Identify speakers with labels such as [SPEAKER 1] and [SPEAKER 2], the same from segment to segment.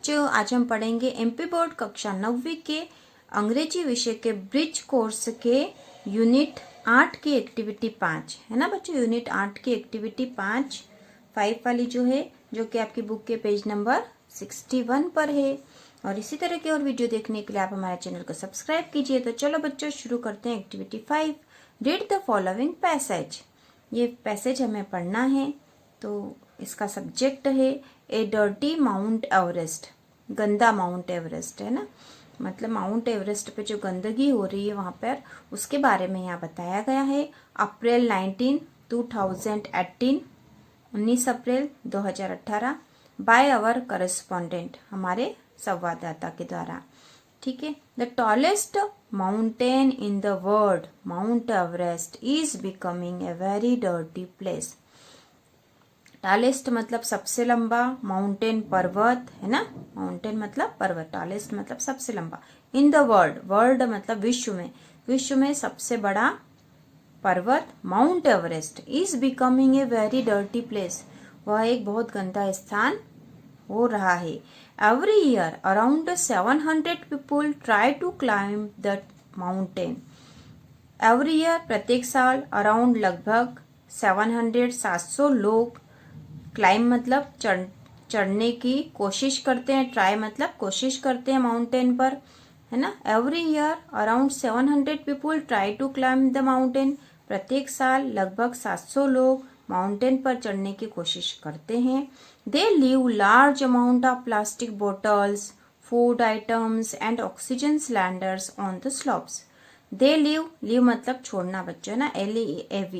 [SPEAKER 1] बच्चों, आज हम पढ़ेंगे एमपी बोर्ड कक्षा 9वीं के अंग्रेजी विषय के ब्रिज कोर्स के यूनिट 8 की एक्टिविटी 5 है ना बच्चों। यूनिट 8 की एक्टिविटी 5 वाली जो है, जो कि आपकी बुक के पेज नंबर 61 पर है। और इसी तरह की और वीडियो देखने के लिए आप हमारे चैनल को सब्सक्राइब कीजिए। तो चलो बच्चों शुरू करते हैं activity 5। Read the following passage. ये पैसेज हमें पढ़ना है। तो इसका सब्जेक्ट है ए डर्टी माउंट एवरेस्ट। गंदा माउंट एवरेस्ट है ना, मतलब माउंट एवरेस्ट पे जो गंदगी हो रही है वहां पर, उसके बारे में यहाँ बताया गया है। अप्रैल 2018 19 अप्रैल 2018 बाय अवर करस्पॉन्डेंट, हमारे संवाददाता के द्वारा। ठीक है। The tallest mountain in the world, mount Everest, is becoming a very dirty place. Tallest मतलब सबसे लंबा, माउंटेन पर्वत है ना, माउंटेन मतलब पर्वत, टॉलेस्ट मतलब सबसे लंबा। इन द वर्ल्ड, वर्ल्ड मतलब विश्व में सबसे बड़ा पर्वत Mount Everest is becoming a very dirty place, वह एक बहुत गंदा स्थान हो रहा है। Every year around 700 people try to climb the mountain. Every year प्रत्येक साल, अराउंड लगभग 700 लोग, क्लाइंब मतलब चढ़ने की कोशिश करते हैं, ट्राई मतलब कोशिश करते हैं माउंटेन पर, है ना। Every year around 700 people try to climb the mountain, प्रत्येक साल लगभग 700 लोग माउंटेन पर चढ़ने की कोशिश करते हैं। They leave large amount of plastic bottles, food items and oxygen cylinders on the slopes. They leave मतलब छोड़ना बच्चों, है ना, LEAVE,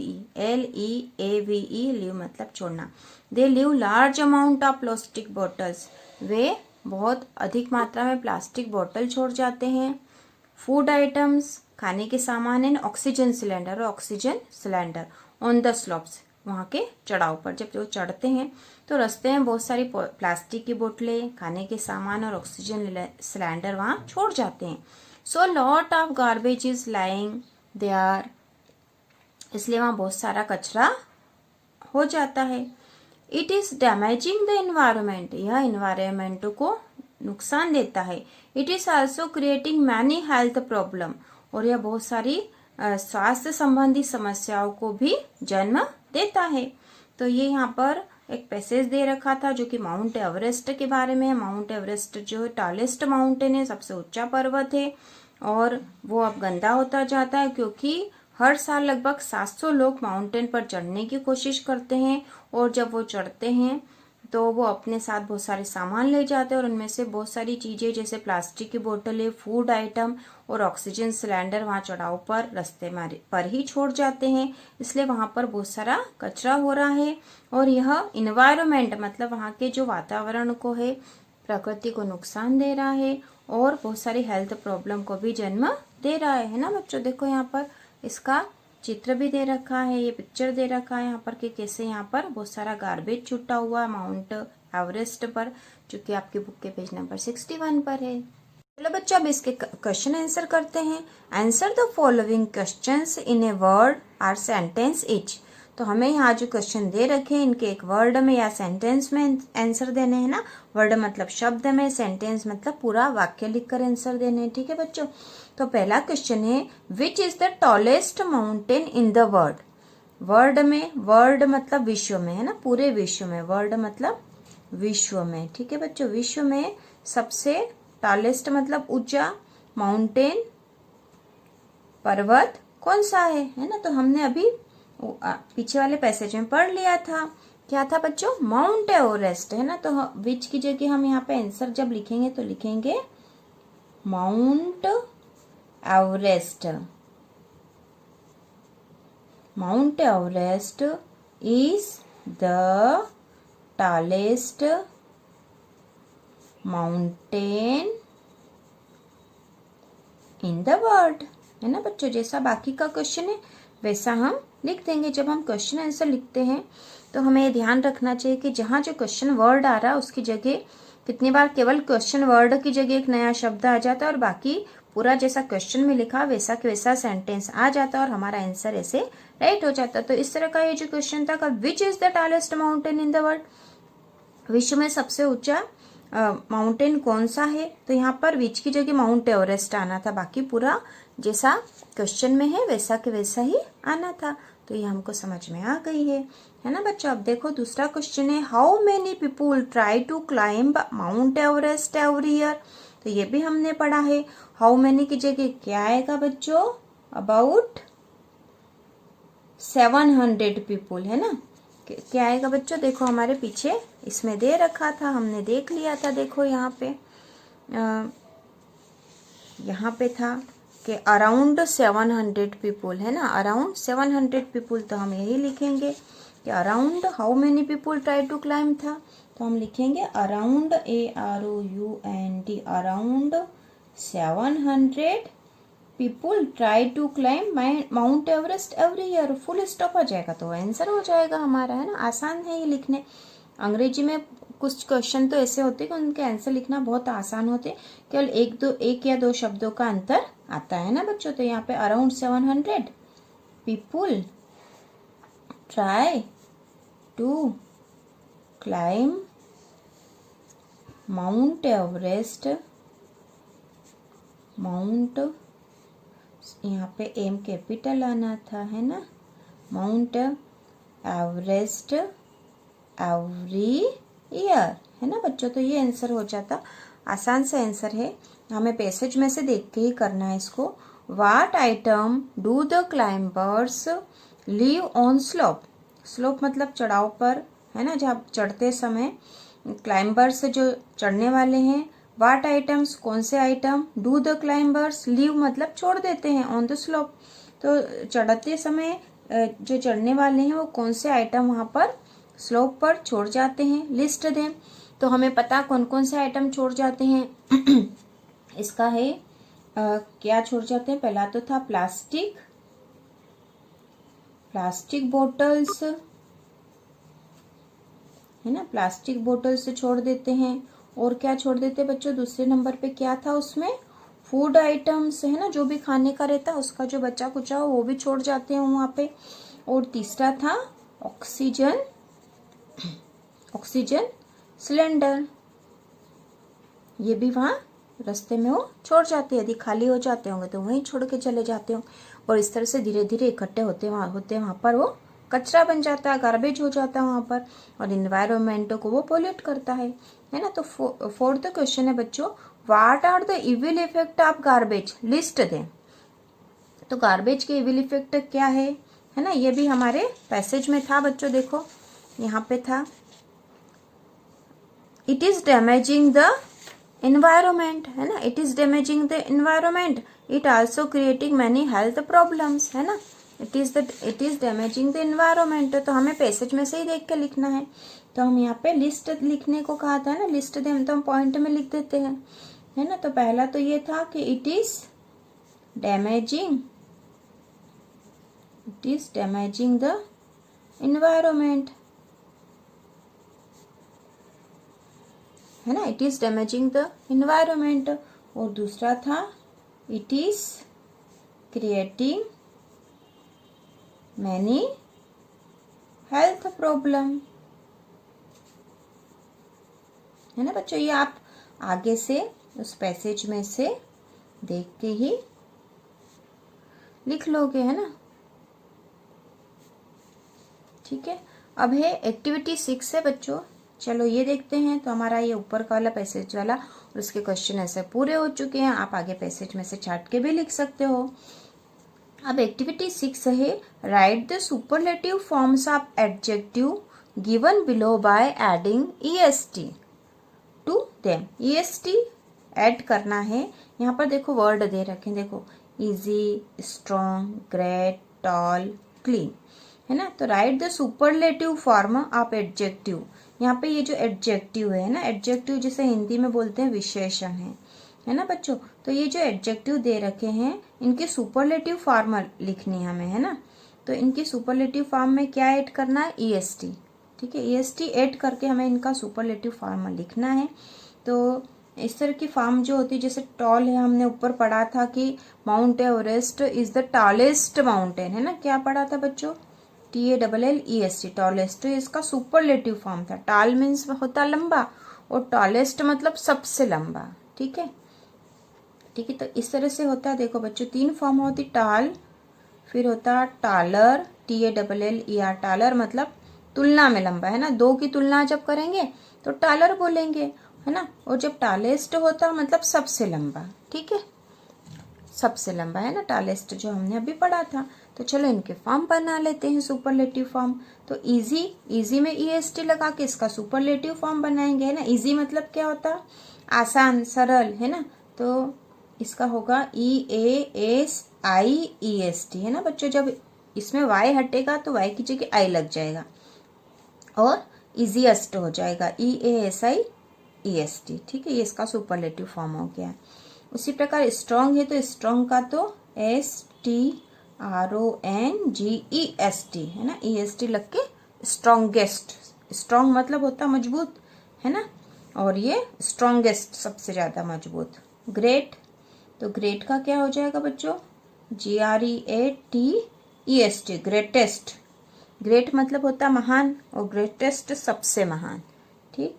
[SPEAKER 1] लीव मतलब छोड़ना। They leave large amount of plastic bottles, वे बहुत अधिक मात्रा में प्लास्टिक बोतल छोड़ जाते हैं। फूड आइटम्स, खाने के सामान है। Oxygen cylinder, on the slopes, वहाँ के चढ़ाव पर जब वो चढ़ते हैं तो रास्ते में बहुत सारी प्लास्टिक की बोतलें, खाने के सामान और ऑक्सीजन सिलेंडर वहाँ छोड़ जाते हैं। So lot of garbage is lying there, इसलिए वहाँ बहुत सारा कचरा हो जाता है। It is damaging the environment, यह एनवायरमेंट को नुकसान देता है। It is also creating many health problem, और यह बहुत सारी स्वास्थ्य संबंधी समस्याओं को भी जन्म देता है। तो ये यहाँ पर एक पैसेज दे रखा था जो कि माउंट एवरेस्ट के बारे में है। माउंट एवरेस्ट जो है टॉलेस्ट माउंटेन है, सबसे ऊंचा पर्वत है, और वो अब गंदा होता जाता है क्योंकि हर साल लगभग 700 लोग माउंटेन पर चढ़ने की कोशिश करते हैं, और जब वो चढ़ते हैं तो वो अपने साथ बहुत सारे सामान ले जाते हैं, और उनमें से बहुत सारी चीजें जैसे प्लास्टिक की बोतलें, फूड आइटम और ऑक्सीजन सिलेंडर वहां चढ़ाव पर रास्ते पर ही छोड़ जाते हैं। इसलिए वहां पर बहुत सारा कचरा हो रहा है, और यह इन्वायरमेंट मतलब वहां के जो वातावरण को है, प्रकृति को नुकसान दे रहा है, और बहुत सारी हेल्थ प्रॉब्लम को भी जन्म दे रहा है ना बच्चों। देखो यहाँ पर इसका चित्र भी दे रखा है, ये पिक्चर दे रखा है यहाँ पर कि कैसे यहाँ पर बहुत सारा गार्बेज छूटा हुआ है माउंट एवरेस्ट पर, जो कि आपकी बुक के पेज नंबर 61 पर है। चलो बच्चों अब इसके क्वेश्चन आंसर करते हैं। Answer the following questions in a word or sentence each. तो हमें यहाँ जो क्वेश्चन दे रखे हैं इनके एक वर्ड में या सेंटेंस में आंसर देने हैं ना। वर्ड मतलब शब्द में, सेंटेंस मतलब पूरा वाक्य लिखकर आंसर देने हैं। ठीक है बच्चों। तो पहला क्वेश्चन है, which is the tallest mountain in the world. World में, वर्ल्ड मतलब विश्व में, है ना, पूरे विश्व में, वर्ल्ड मतलब विश्व में। ठीक है बच्चों। विश्व में सबसे टॉलेस्ट मतलब ऊंचा, माउंटेन पर्वत कौन सा है ना। तो हमने अभी पीछे वाले पैसेज में पढ़ लिया था, क्या था बच्चों, माउंट एवरेस्ट, है ना। तो विच की जगह हम यहाँ पे आंसर जब लिखेंगे तो लिखेंगे mount Everest. Mount Everest is the tallest mountain in the world, है ना बच्चों। जैसा बाकी का क्वेश्चन है वैसा हम लिख देंगे। जब हम क्वेश्चन आंसर लिखते हैं तो हमें ये ध्यान रखना चाहिए कि जहाँ जो क्वेश्चन वर्ड आ रहा है उसकी जगह कितनी बार केवल क्वेश्चन वर्ड की जगह एक नया शब्द आ जाता है, और बाकी पूरा जैसा क्वेश्चन में लिखा वैसा के वैसा सेंटेंस आ जाता है, और हमारा आंसर ऐसे राइट हो जाता है। तो इस तरह का ये जो क्वेश्चन था, which is the tallest mountain in the world, विश्व में सबसे ऊंचा माउंटेन कौन सा है, तो यहाँ पर विच की जगह माउंट एवरेस्ट आना था, बाकी पूरा जैसा क्वेश्चन में है वैसा के वैसा ही आना था। तो ये हमको समझ में आ गई है ना बच्चों। अब देखो दूसरा क्वेश्चन है, how many people try to climb Mount Everest every year. तो ये भी हमने पढ़ा है। हाउ मेनी की जगह क्या आएगा बच्चों, अबाउट 700 पीपुल, है ना। क्या आएगा बच्चों, देखो हमारे पीछे इसमें दे रखा था, हमने देख लिया था। देखो यहाँ पे था कि अराउंड 700 पीपुल, है ना, अराउंड 700 पीपुल। तो हम यही लिखेंगे कि around how many people try to climb था, तो हम लिखेंगे around AROUND, around 700 people try to climb Mount Everest every year, full stop आ जाएगा तो आंसर हो जाएगा हमारा, है ना। आसान है ये लिखने। अंग्रेजी में कुछ क्वेश्चन तो ऐसे होते हैं कि उनके आंसर लिखना बहुत आसान होते, केवल एक या दो शब्दों का अंतर आता है ना बच्चों। तो यहाँ पे around 700 people try to climb Mount Everest, Mount यहाँ पे एम कैपिटल आना था, है ना, माउंट एवरेस्ट एवरी ईयर, है ना बच्चों। तो ये आंसर हो जाता, आसान सा आंसर है। हमें पैसेज में से देख के ही करना है इसको। What item do the climbers leave on slope, slope मतलब चढ़ाव पर, है ना, जहाँ चढ़ते समय क्लाइंबर्स जो चढ़ने वाले हैं, वाट आइटम्स कौन से item, do the climbers, leave मतलब छोड़ देते हैं, ऑन द स्लोप तो चढ़ते समय जो चढ़ने वाले हैं वो कौन से आइटम वहाँ पर स्लोप पर छोड़ जाते हैं, लिस्ट दें। तो हमें पता कौन कौन से आइटम छोड़ जाते हैं इसका है क्या छोड़ जाते हैं। पहला तो था प्लास्टिक बोटल्स, है ना, प्लास्टिक बोटल्स छोड़ देते हैं। और क्या छोड़ देते हैं बच्चों, दूसरे नंबर पे क्या था उसमें, फूड आइटम्स, है ना, जो भी खाने का रहता है उसका जो बचा कुचा हो वो भी छोड़ जाते हैं वहाँ पे। और तीसरा था ऑक्सीजन सिलेंडर, ये भी वहाँ रास्ते में वो छोड़ जाते हैं, यदि खाली हो जाते होंगे तो वहीं छोड़ के चले जाते होंगे। और इस तरह से धीरे धीरे इकट्ठे होते वहाँ पर वो कचरा बन जाता है, गार्बेज हो जाता है वहाँ पर, और इन्वायरमेंट को वो पोल्यूट करता है ना। तो फोर्थ क्वेश्चन है बच्चों, what are the evil effect of garbage, list दें। तो गार्बेज के इविल इफेक्ट क्या है ना, ये भी हमारे पैसेज में था बच्चों। देखो यहाँ पे था, it is damaging the environment, है ना, it is damaging the environment, it also creating many health problems, है ना, it is damaging the environment. तो हमें पैसेज में से ही देख के लिखना है। तो हम यहाँ पे लिस्ट लिखने को कहा था ना, लिस्ट दे तो हम पॉइंट में लिख देते हैं, है ना। तो पहला तो ये था कि it is damaging the environment, है ना, it is damaging the environment. और दूसरा था it is creating many health problem, है ना बच्चों। ये आप आगे से उस पैसेज में से देख के ही लिख लोगे, है ना, ठीक है। अब है एक्टिविटी 6 है बच्चों, चलो ये देखते हैं। तो हमारा ये ऊपर का वाला पैसेज वाला और उसके क्वेश्चन ऐसे पूरे हो चुके हैं। आप आगे पैसेज में से छाट के भी लिख सकते हो। अब एक्टिविटी 6 है, write the superlative forms of adjective given below by adding EST to them. EST add करना है। यहाँ पर देखो वर्ड दे रखे हैं, देखो easy, strong, great, tall, clean, है ना। तो write the superlative form of adjective, यहाँ पे ये जो एडजेक्टिव है ना, एडजेक्टिव जिसे हिंदी में बोलते हैं विशेषण है ना बच्चों। तो ये जो एडजेक्टिव दे रखे हैं इनके सुपरलेटिव फॉर्म लिखनी है हमें, है ना। तो इनकी सुपरलेटिव फॉर्म में क्या ऐड करना है, EST, ठीक है। EST ऐड करके हमें इनका सुपरलेटिव फॉर्म लिखना है। तो इस तरह की फॉर्म जो होती है, जैसे टॉल है, हमने ऊपर पढ़ा था कि mount Everest is the tallest mountain, है ना, क्या पढ़ा था बच्चों, TALLEST, टॉलेस्ट। तो इसका सुपरलेटिव फॉर्म था। टॉल मीन्स होता लंबा और टॉलेस्ट मतलब सबसे लंबा। ठीक है, ठीक है। तो इस तरह से होता है। देखो बच्चों, 3 फॉर्म होती, टाल, फिर होता टालर, TALLER, टालर मतलब तुलना में लंबा, है ना। 2 की तुलना जब करेंगे तो टालर बोलेंगे, है ना। और जब टालेस्ट होता मतलब सबसे लंबा। ठीक है, सबसे लंबा, है ना, टालेस्ट, जो हमने अभी पढ़ा था। तो चलो इनके फॉर्म बना लेते हैं, सुपरलेटिव फॉर्म। तो इजी, इजी में EST लगा के इसका सुपरलेटिव फॉर्म बनाएंगे, है ना। इजी मतलब क्या होता है, आसान, सरल, है ना। तो इसका होगा EASIEST, है ना बच्चों। जब इसमें Y हटेगा तो Y की जगह I लग जाएगा और इजीएस्ट हो जाएगा, EASIEST। ठीक है, ये इसका सुपरलेटिव फॉर्म हो गया। उसी प्रकार स्ट्रॉन्ग है तो स्ट्रॉन्ग का तो STRONGEST, है ना। EST लग के स्ट्रॉन्गेस्ट, स्ट्रॉन्ग मतलब होता मजबूत, है ना। और ये स्ट्रॉन्गेस्ट सबसे ज्यादा मजबूत। ग्रेट, तो ग्रेट का क्या हो जाएगा बच्चों, GREATEST, ग्रेटेस्ट। ग्रेट मतलब होता महान और ग्रेटेस्ट सबसे महान। ठीक,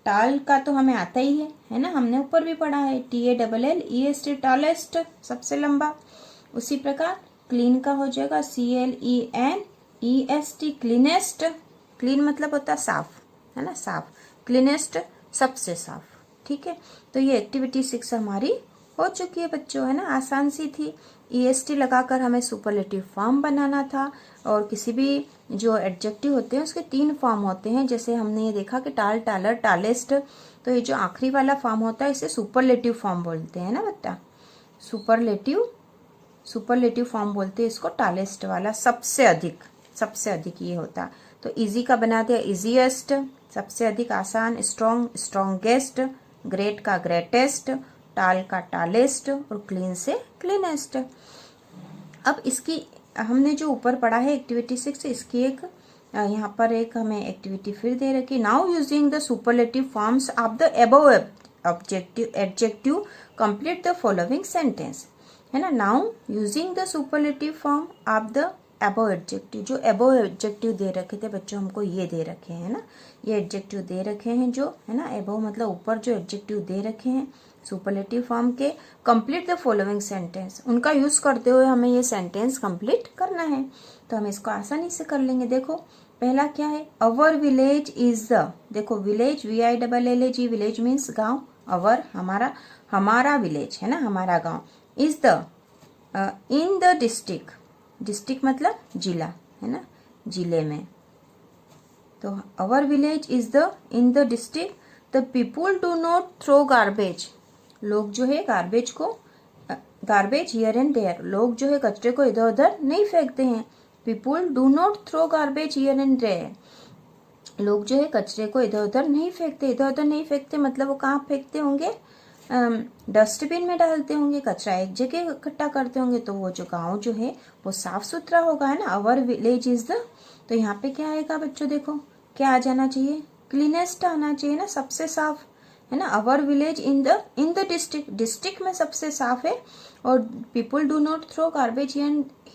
[SPEAKER 1] टाल का तो हमें आता ही है ना, हमने ऊपर भी पढ़ा है, TALLEST, टॉलेस्ट, सबसे लंबा। उसी प्रकार क्लीन का हो जाएगा CLENEST, क्लीनेस्ट। क्लीन मतलब होता साफ, है ना, साफ। क्लीनेस्ट सबसे साफ। ठीक है, तो ये एक्टिविटी 6 हमारी हो चुकी है बच्चों, है ना, आसान सी थी। EST लगाकर हमें सुपरलेटिव फॉर्म बनाना था। और किसी भी जो एडजेक्टिव होते हैं उसके 3 फॉर्म होते हैं, जैसे हमने ये देखा कि टाल, टालर, टालेस्ट। तो ये जो आखिरी वाला फॉर्म होता है इसे सुपरलेटिव फॉर्म बोलते हैं ना बेटा, सुपरलेटिव फॉर्म बोलते हैं इसको, टालेस्ट वाला सबसे अधिक, सबसे अधिक ये होता। तो इजी का बना दिया इजीएस्ट, सबसे अधिक आसान, स्ट्रॉन्ग, स्ट्रॉन्गेस्ट, ग्रेट का ग्रेटेस्ट, टाल का टालेस्ट और क्लीन से क्लीनेस्ट। अब इसकी हमने जो ऊपर पढ़ा है एक्टिविटी 6, इसकी एक यहाँ पर एक हमें एक्टिविटी फिर दे रखी। Now using the superlative forms of the above adjective complete the following sentence, है ना। Now using the superlative form of the above adjective, जो अबव एडजेक्टिव दे रखे थे बच्चों हमको, ये दे रखे हैं ना, ये एडजेक्टिव दे रखे हैं जो, है ना, अबव मतलब ऊपर जो एडजेक्टिव दे रखे हैं सुपरलेटिव फॉर्म के, कंप्लीट द फॉलोइंग सेंटेंस, उनका यूज करते हुए हमें ये सेंटेंस कंप्लीट करना है। तो हम इसको आसानी से कर लेंगे। देखो पहला क्या है, अवर विलेज इज द, देखो विलेज, VILLAG, विलेज मीन्स गांव, अवर हमारा, हमारा विलेज, है ना, हमारा गांव, is the in the district, district मतलब जिला, है ना, जिले में। तो our village is the in the district, the people do not throw garbage, लोग जो है गार्बेज को, गार्बेज हियर एंड देयर, लोग जो है कचरे को इधर उधर नहीं फेंकते हैं। People do not throw garbage here and there, लोग जो है कचरे को इधर उधर नहीं फेंकते, इधर उधर नहीं फेंकते मतलब वो कहाँ फेंकते होंगे, डस्टबिन में डालते होंगे, कचरा एक जगह इकट्ठा करते होंगे। तो वो जो गांव जो है वो साफ सुथरा होगा, है ना। अवर विलेज इज द, तो यहाँ पे क्या आएगा बच्चों, देखो क्या आ जाना चाहिए, क्लीनेस्ट आना चाहिए ना, सबसे साफ, है ना। Our village in the district, district में सबसे साफ है। और people do not throw garbage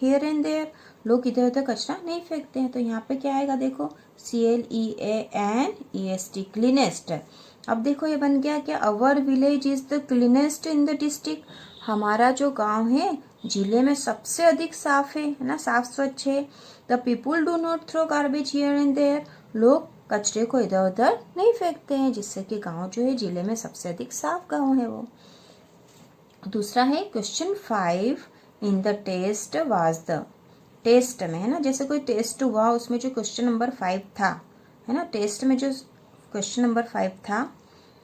[SPEAKER 1] here and there, लोग इधर उधर कचरा नहीं फेंकते हैं। तो यहाँ पे क्या आएगा, देखो CLEANEST, क्लीनेस्ट। अब देखो ये बन गया क्या, अवर village is the cleanest in the district, हमारा जो गांव है जिले में सबसे अधिक साफ है ना, साफ स्वच्छ है। The people do not throw garbage here and there, लोग कचरे को इधर उधर नहीं फेंकते हैं, जिससे कि गांव जो है जिले में सबसे अधिक साफ गांव है वो। दूसरा है question 5, in the test was the, test में, है ना, जैसे कोई टेस्ट हुआ उसमें जो क्वेश्चन नंबर 5 था, है ना, टेस्ट में जो क्वेश्चन नंबर 5 था,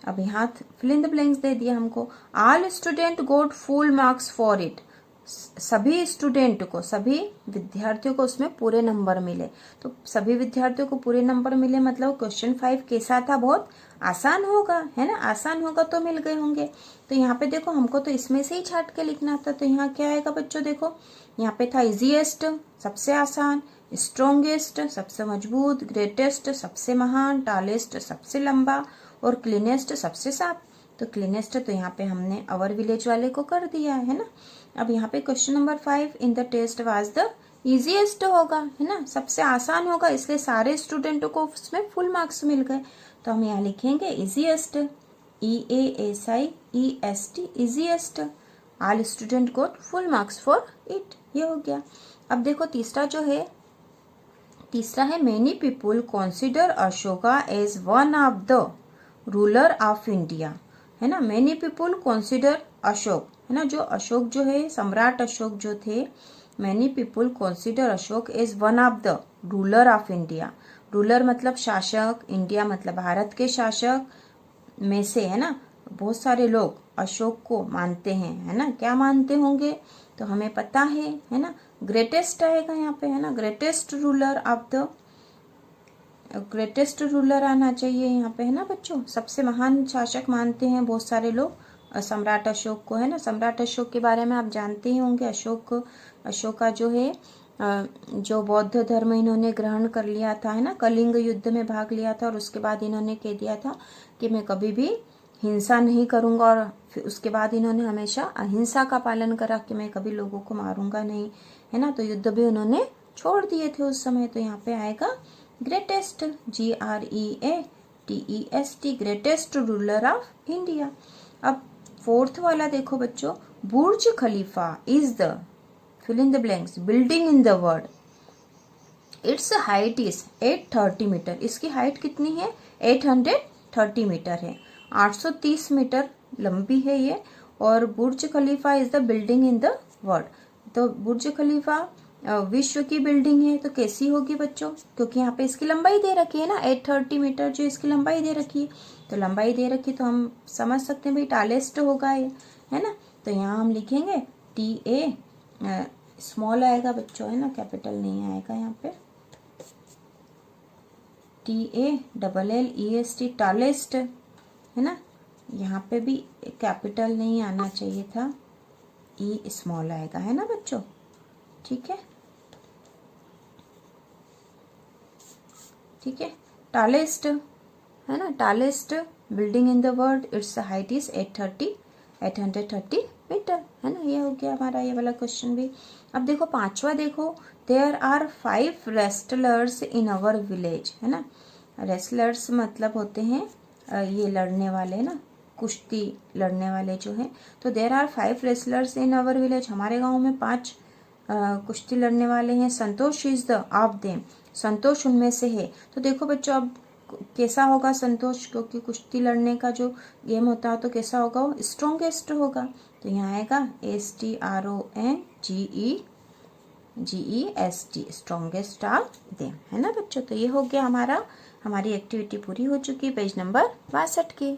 [SPEAKER 1] अब यहाँ फिल इन द ब्लैंक्स दे दिया हमको। All student got full marks for it, सभी स्टूडेंट को, सभी विद्यार्थियों को उसमें पूरे नंबर मिले। तो सभी विद्यार्थियों को पूरे नंबर मिले मतलब क्वेश्चन 5 कैसा था, बहुत आसान होगा, है ना, आसान होगा तो मिल गए होंगे। तो यहाँ पे देखो हमको तो इसमें से ही छाट के लिखना था। तो यहाँ क्या आएगा बच्चों, देखो यहाँ पे था इजीएस्ट सबसे आसान, स्ट्रॉन्गेस्ट सबसे मजबूत, ग्रेटेस्ट सबसे महान, टालेस्ट सबसे लंबा और क्लीनेस्ट सबसे साफ। तो क्लीनेस्ट तो यहाँ पे हमने अवर विलेज वाले को कर दिया है ना। अब यहाँ पे question number 5, in the test was the easiest होगा, है ना, सबसे आसान होगा, इसलिए सारे स्टूडेंटों को उसमें फुल मार्क्स मिल गए। तो हम यहाँ लिखेंगे easiest, EASIEST, easiest. All student got full marks for it. ये हो गया। अब देखो तीसरा जो है, तीसरा है many people consider Ashoka as one of the ruler of India, है ना। मेनी पीपुल कंसिडर अशोक, है ना, जो अशोक जो है, सम्राट अशोक जो थे, many people consider Ashok as one of the ruler of India. Ruler मतलब शासक, इंडिया मतलब भारत के शासक में से, है ना, बहुत सारे लोग अशोक को मानते हैं, है ना। क्या मानते होंगे तो हमें पता है ना, ग्रेटेस्ट आएगा यहाँ पे, है ना, greatest ruler of the, greatest ruler आना चाहिए यहाँ पे, है ना बच्चों। सबसे महान शासक मानते हैं बहुत सारे लोग सम्राट अशोक को, है ना। सम्राट अशोक के बारे में आप जानते ही होंगे। अशोका जो है, जो बौद्ध धर्म इन्होंने ग्रहण कर लिया था, है ना, कलिंग युद्ध में भाग लिया था, और उसके बाद इन्होंने कह दिया था कि मैं कभी भी हिंसा नहीं करूंगा, और फिर उसके बाद इन्होंने हमेशा अहिंसा का पालन करा कि मैं कभी लोगों को मारूंगा नहीं, है ना। तो युद्ध भी उन्होंने छोड़ दिए थे उस समय। तो यहाँ पे आएगा greatest, GREATEST, greatest ruler of India. अब फोर्थ वाला देखो बच्चों, Burj Khalifa is the fill in the blanks building in the world, its height is 830 metre. इसकी हाइट कितनी है? 830 मीटर है, 830 मीटर लंबी है ये। और Burj Khalifa is the building in the world. तो बुर्ज खलीफा विश्व की बिल्डिंग है, तो कैसी होगी बच्चों? क्योंकि यहाँ पे इसकी लंबाई दे रखी है ना, 830 मीटर जो इसकी लंबाई दे रखी है, तो लंबाई दे रखी तो हम समझ सकते हैं भाई टालेस्ट होगा ये, है ना। तो यहाँ हम लिखेंगे TA, स्मॉल आएगा बच्चों, है ना, कैपिटल नहीं आएगा यहाँ पे, TALLEST, टालेस्ट, है ना। यहाँ पे भी कैपिटल नहीं आना चाहिए था, E स्मॉल आएगा, है ना बच्चों, ठीक है, ठीक है। टालेस्ट, है ना, tallest building in the world, its height is 830 metre, है ना। ये हो गया हमारा ये वाला क्वेश्चन भी। अब देखो पांचवा, देखो there are 5 wrestlers in our village, है ना। रेस्लर्स मतलब होते हैं ये लड़ने वाले ना, कुश्ती लड़ने वाले जो हैं। तो there are 5 wrestlers in our village, हमारे गांव में 5 कुश्ती लड़ने वाले हैं। Santosh is the of them, Santosh उनमें से है। तो देखो बच्चों, अब कैसा होगा संतोष, क्योंकि कुश्ती लड़ने का जो गेम होता है तो कैसा होगा, वो स्ट्रॉन्गेस्ट होगा। तो यहाँ आएगा STRONGEST, स्ट्रॉन्गेस्ट ऑफ देम, है ना बच्चों। तो ये हो गया हमारी एक्टिविटी पूरी हो चुकी, पेज नंबर 62 की।